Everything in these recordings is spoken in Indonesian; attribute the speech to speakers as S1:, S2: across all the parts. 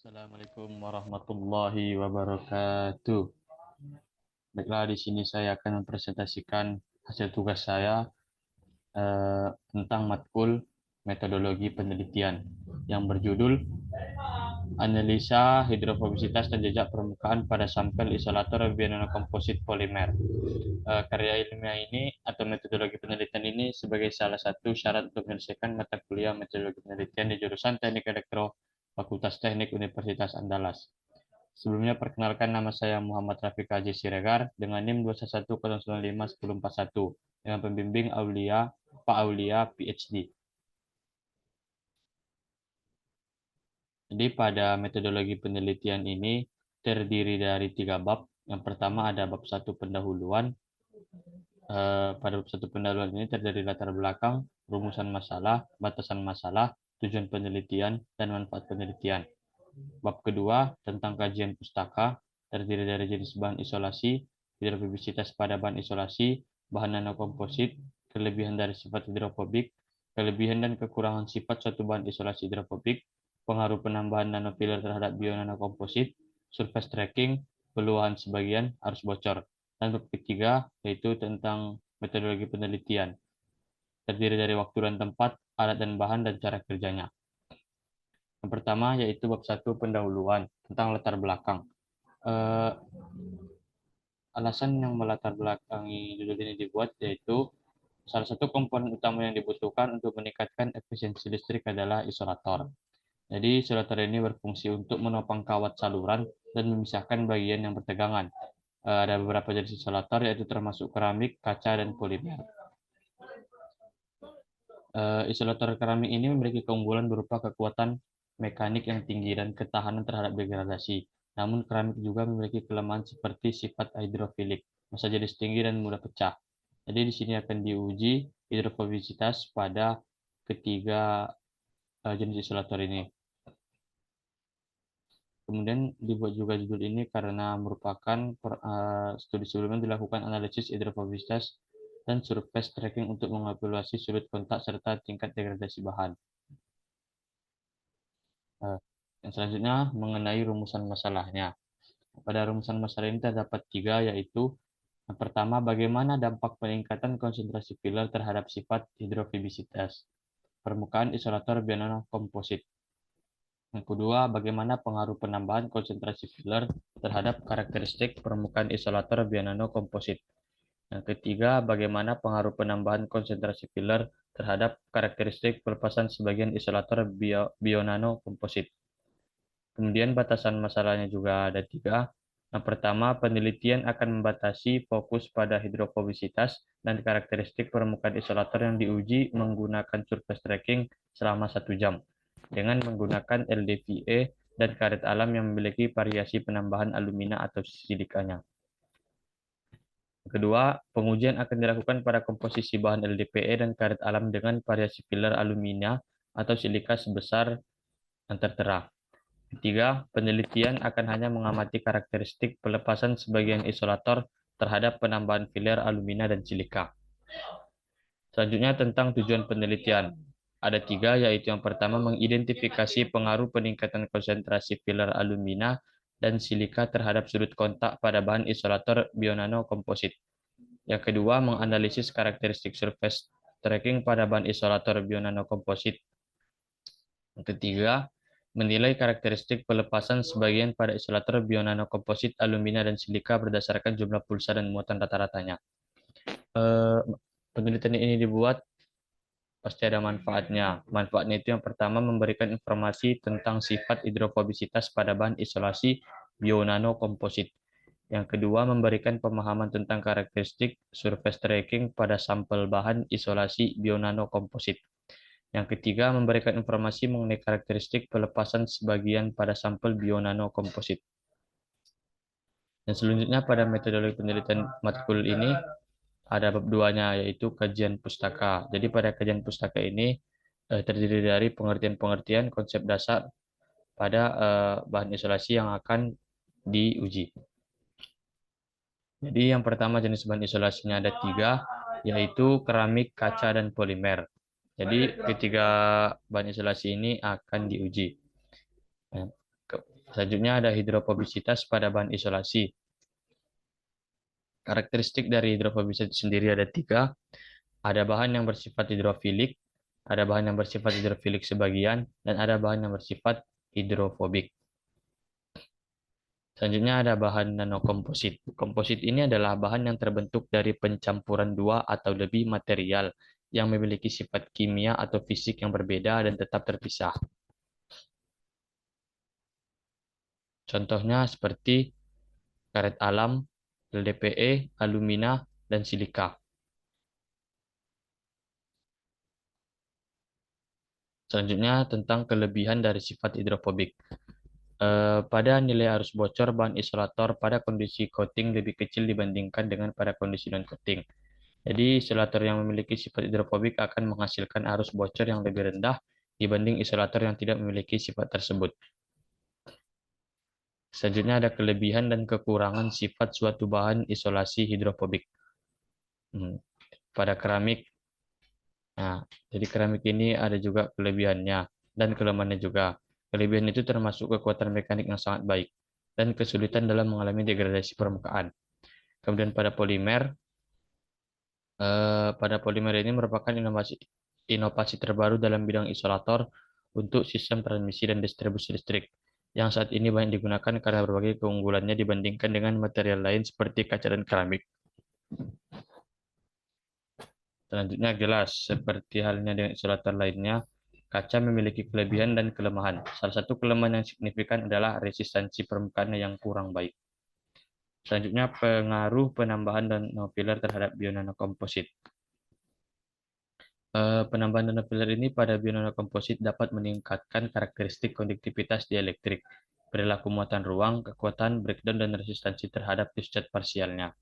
S1: Assalamualaikum warahmatullahi wabarakatuh. Baiklah, di sini saya akan mempresentasikan hasil tugas saya tentang matkul metodologi penelitian yang berjudul Analisa Hidrofobisitas dan Jejak Permukaan pada Sampel Isolator Bionanokomposit Polimer. Karya ilmiah ini atau metodologi penelitian ini sebagai salah satu syarat untuk menyelesaikan mata kuliah metodologi penelitian di jurusan Teknik Elektro Fakultas Teknik Universitas Andalas. Sebelumnya perkenalkan, nama saya Muhammad Rafiq Haji Siregar dengan NIM 21109511041 dengan pembimbing Pak Aulia PhD. Jadi pada metodologi penelitian ini terdiri dari 3 bab. Yang pertama ada bab 1 pendahuluan. Pada bab 1 pendahuluan ini terdiri latar belakang, rumusan masalah, batasan masalah, tujuan penelitian, dan manfaat penelitian. Bab kedua tentang kajian pustaka, terdiri dari jenis bahan isolasi, hidrofobisitas pada bahan isolasi, bahan nanokomposit, kelebihan dari sifat hidrofobik, kelebihan dan kekurangan sifat suatu bahan isolasi hidrofobik, pengaruh penambahan nanofiller terhadap bionanokomposit, surface tracking, peluahan sebagian, arus bocor. Dan bab ketiga yaitu tentang metodologi penelitian, terdiri dari waktu dan tempat, alat dan bahan, dan cara kerjanya. Yang pertama yaitu bab 1 pendahuluan tentang latar belakang. Alasan yang melatar belakangi judul ini dibuat yaitu salah satu komponen utama yang dibutuhkan untuk meningkatkan efisiensi listrik adalah isolator. Jadi isolator ini berfungsi untuk menopang kawat saluran dan memisahkan bagian yang bertegangan. Ada beberapa jenis isolator yaitu termasuk keramik, kaca, dan polimer. Isolator keramik ini memiliki keunggulan berupa kekuatan mekanik yang tinggi dan ketahanan terhadap degradasi. Namun keramik juga memiliki kelemahan seperti sifat hidrofilik, massa jenis tinggi, dan mudah pecah. Jadi di sini akan diuji hidrofobisitas pada ketiga jenis isolator ini. Kemudian dibuat juga judul ini karena merupakan studi sebelumnya dilakukan analisis hidrofobisitas dan surface tracking untuk mengevaluasi sudut kontak serta tingkat degradasi bahan. Yang selanjutnya mengenai rumusan masalahnya. Pada rumusan masalah ini terdapat 3, yaitu yang pertama, bagaimana dampak peningkatan konsentrasi filler terhadap sifat hidrofobisitas permukaan isolator bionanokomposit. Yang kedua, bagaimana pengaruh penambahan konsentrasi filler terhadap karakteristik permukaan isolator bionanokomposit. Yang ketiga, bagaimana pengaruh penambahan konsentrasi filler terhadap karakteristik pelepasan sebagian isolator bionanokomposit. Kemudian batasan masalahnya juga ada 3. Yang pertama, penelitian akan membatasi fokus pada hidrofobisitas dan karakteristik permukaan isolator yang diuji menggunakan surface tracking selama 1 jam dengan menggunakan LDVA dan karet alam yang memiliki variasi penambahan alumina atau silikanya. Kedua, pengujian akan dilakukan pada komposisi bahan LDPE dan karet alam dengan variasi filler alumina atau silika sebesar yang tertera. Ketiga, penelitian akan hanya mengamati karakteristik pelepasan sebagian isolator terhadap penambahan filler alumina dan silika. Selanjutnya tentang tujuan penelitian. Ada 3, yaitu yang pertama mengidentifikasi pengaruh peningkatan konsentrasi filler alumina dan silika terhadap sudut kontak pada bahan isolator bionanokomposit. Yang kedua, menganalisis karakteristik surface tracking pada bahan isolator bionanokomposit. Yang ketiga, menilai karakteristik pelepasan sebagian pada isolator bionanokomposit alumina dan silika berdasarkan jumlah pulsa dan muatan rata-ratanya. Penelitian ini dibuat pasti ada manfaatnya. Manfaatnya itu yang pertama memberikan informasi tentang sifat hidrofobisitas pada bahan isolasi bionanokomposit. Yang kedua, memberikan pemahaman tentang karakteristik surface tracking pada sampel bahan isolasi bionanokomposit. Yang ketiga, memberikan informasi mengenai karakteristik pelepasan sebagian pada sampel bionanokomposit. Dan selanjutnya pada metodologi penelitian matkul ini ada bab 2-nya, yaitu kajian pustaka. Jadi pada kajian pustaka ini terdiri dari pengertian-pengertian konsep dasar pada bahan isolasi yang akan diuji. Jadi yang pertama jenis bahan isolasinya ada 3, yaitu keramik, kaca, dan polimer. Jadi ketiga bahan isolasi ini akan diuji. Selanjutnya ada hidrofobisitas pada bahan isolasi. Karakteristik dari hidrofobisitas sendiri ada 3. Ada bahan yang bersifat hidrofilik, ada bahan yang bersifat hidrofilik sebagian, dan ada bahan yang bersifat hidrofobik. Selanjutnya ada bahan nanokomposit. Komposit ini adalah bahan yang terbentuk dari pencampuran 2 atau lebih material yang memiliki sifat kimia atau fisik yang berbeda dan tetap terpisah. Contohnya seperti karet alam, LDPE, alumina, dan silika. Selanjutnya tentang kelebihan dari sifat hidrofobik. Pada nilai arus bocor, bahan isolator pada kondisi coating lebih kecil dibandingkan dengan pada kondisi non-coating. Jadi isolator yang memiliki sifat hidrofobik akan menghasilkan arus bocor yang lebih rendah dibanding isolator yang tidak memiliki sifat tersebut. Selanjutnya ada kelebihan dan kekurangan sifat suatu bahan isolasi hidrofobik. Pada keramik, nah, jadi keramik ini ada juga kelebihannya dan kelemahannya juga. Kelebihan itu termasuk kekuatan mekanik yang sangat baik dan kesulitan dalam mengalami degradasi permukaan. Kemudian pada polimer ini merupakan inovasi terbaru dalam bidang isolator untuk sistem transmisi dan distribusi listrik, yang saat ini banyak digunakan karena berbagai keunggulannya dibandingkan dengan material lain seperti kaca dan keramik. Selanjutnya gelas, seperti halnya dengan isolator lainnya, kaca memiliki kelebihan dan kelemahan. Salah satu kelemahan yang signifikan adalah resistansi permukaannya yang kurang baik. Selanjutnya pengaruh penambahan nanofiller terhadap bionanokomposit. Penambahan nanofiller ini pada bionanokomposit dapat meningkatkan karakteristik konduktivitas dieelektrik, perilaku muatan ruang, kekuatan breakdown, dan resistansi terhadap discharge parsialnya.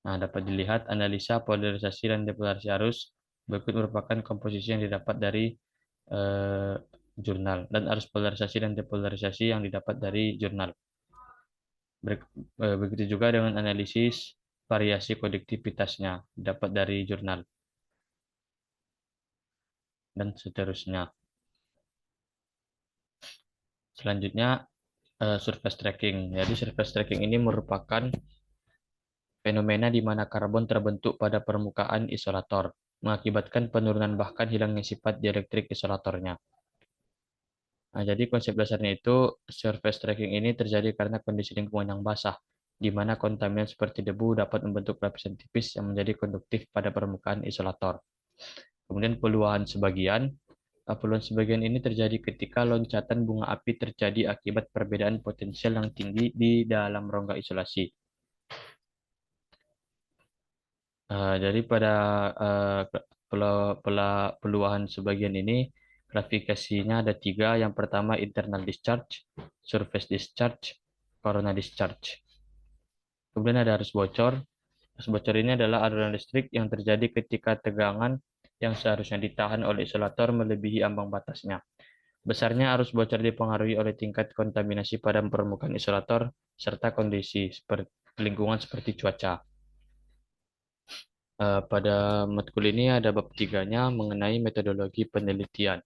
S1: Nah, dapat dilihat analisa polarisasi dan depolarisasi arus. Berikut merupakan komposisi yang didapat dari eh, jurnal dan arus polarisasi dan depolarisasi yang didapat dari jurnal. Begitu juga dengan analisis variasi konduktivitasnya dapat dari jurnal dan seterusnya. Selanjutnya surface tracking. Jadi surface tracking ini merupakan fenomena di mana karbon terbentuk pada permukaan isolator, mengakibatkan penurunan bahkan hilangnya sifat dielektrik isolatornya. Nah, jadi konsep dasarnya itu surface tracking ini terjadi karena kondisi lingkungan yang basah, di mana kontaminan seperti debu dapat membentuk lapisan tipis yang menjadi konduktif pada permukaan isolator. Kemudian peluang sebagian ini terjadi ketika loncatan bunga api terjadi akibat perbedaan potensial yang tinggi di dalam rongga isolasi. Jadi pada peluahan sebagian ini, klasifikasinya ada 3. Yang pertama internal discharge, surface discharge, corona discharge. Kemudian ada arus bocor. Arus bocor ini adalah aliran listrik yang terjadi ketika tegangan yang seharusnya ditahan oleh isolator melebihi ambang batasnya. Besarnya arus bocor dipengaruhi oleh tingkat kontaminasi pada permukaan isolator serta kondisi lingkungan seperti cuaca. Pada matkul ini ada bab 3-nya mengenai metodologi penelitian.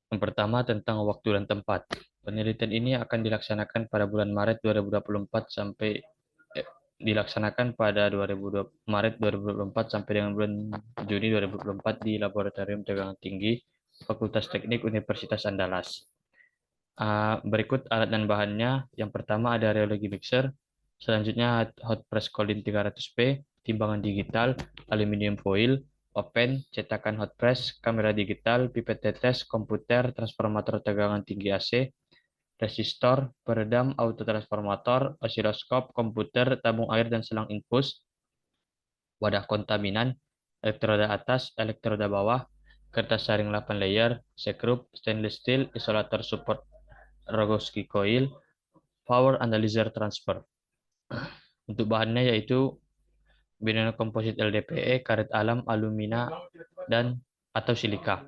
S1: Yang pertama tentang waktu dan tempat. Penelitian ini akan dilaksanakan pada bulan Maret 2024 sampai dilaksanakan pada Maret 2024 sampai dengan bulan Juni 2024 di Laboratorium Tegangan Tinggi Fakultas Teknik Universitas Andalas. Berikut alat dan bahannya. Yang pertama ada rheology mixer, selanjutnya hot press Colin 300P, timbangan digital, aluminium foil, open, cetakan hot press, kamera digital, pipet tetes, komputer, transformator tegangan tinggi AC, resistor, peredam, autotransformator, osiloskop, komputer, tabung air dan selang infus, wadah kontaminan, elektroda atas, elektroda bawah, kertas saring 8 layer, sekrup, stainless steel, isolator support Rogowski coil, power analyzer transfer. Untuk bahannya yaitu binary komposit LDPE, karet alam, alumina, dan atau silika.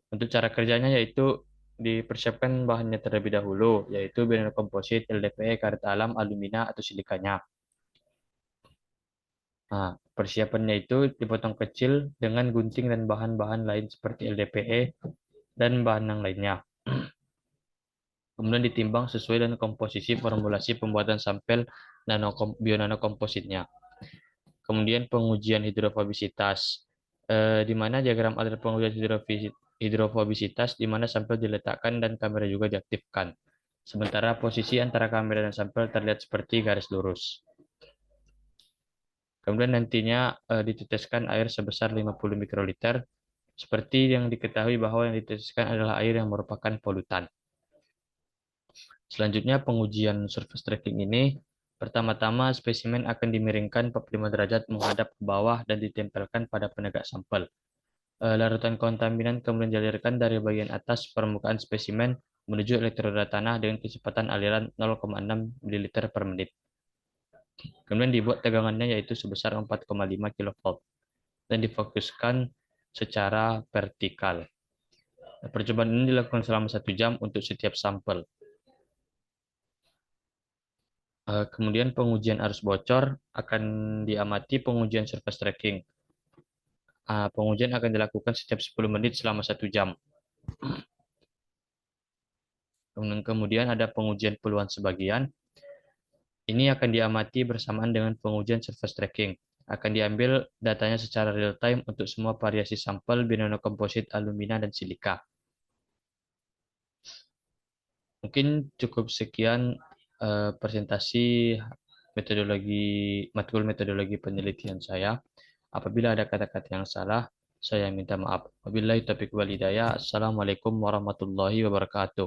S1: Untuk cara kerjanya yaitu dipersiapkan bahannya terlebih dahulu, yaitu binary komposit LDPE, karet alam, alumina, atau silikanya. Nah, persiapannya itu dipotong kecil dengan gunting dan bahan-bahan lain seperti LDPE dan bahan yang lainnya. Kemudian ditimbang sesuai dengan komposisi formulasi pembuatan sampel bionanokompositnya. Kemudian pengujian hidrofobisitas, di mana diagram alur pengujian hidrofobisitas, di mana sampel diletakkan dan kamera juga diaktifkan. Sementara posisi antara kamera dan sampel terlihat seperti garis lurus. Kemudian nantinya diteteskan air sebesar 50 mikroliter. Seperti yang diketahui bahwa yang diteteskan adalah air yang merupakan polutan. Selanjutnya pengujian surface tracking ini, pertama-tama spesimen akan dimiringkan 45 derajat menghadap ke bawah dan ditempelkan pada penegak sampel. Larutan kontaminan kemudian dialirkan dari bagian atas permukaan spesimen menuju elektroda tanah dengan kecepatan aliran 0,6 ml per menit. Kemudian dibuat tegangannya yaitu sebesar 4,5 kV dan difokuskan secara vertikal. Percobaan ini dilakukan selama 1 jam untuk setiap sampel. Kemudian pengujian arus bocor akan diamati pengujian surface tracking. Pengujian akan dilakukan setiap 10 menit selama 1 jam. Kemudian ada pengujian peluang sebagian. Ini akan diamati bersamaan dengan pengujian surface tracking. Akan diambil datanya secara real time untuk semua variasi sampel bionanokomposit alumina dan silika. Mungkin cukup sekian presentasi matkul metodologi penelitian saya. Apabila ada kata-kata yang salah, saya minta maaf. Wabillahi taufiq wal hidayah. Assalamualaikum warahmatullahi wabarakatuh.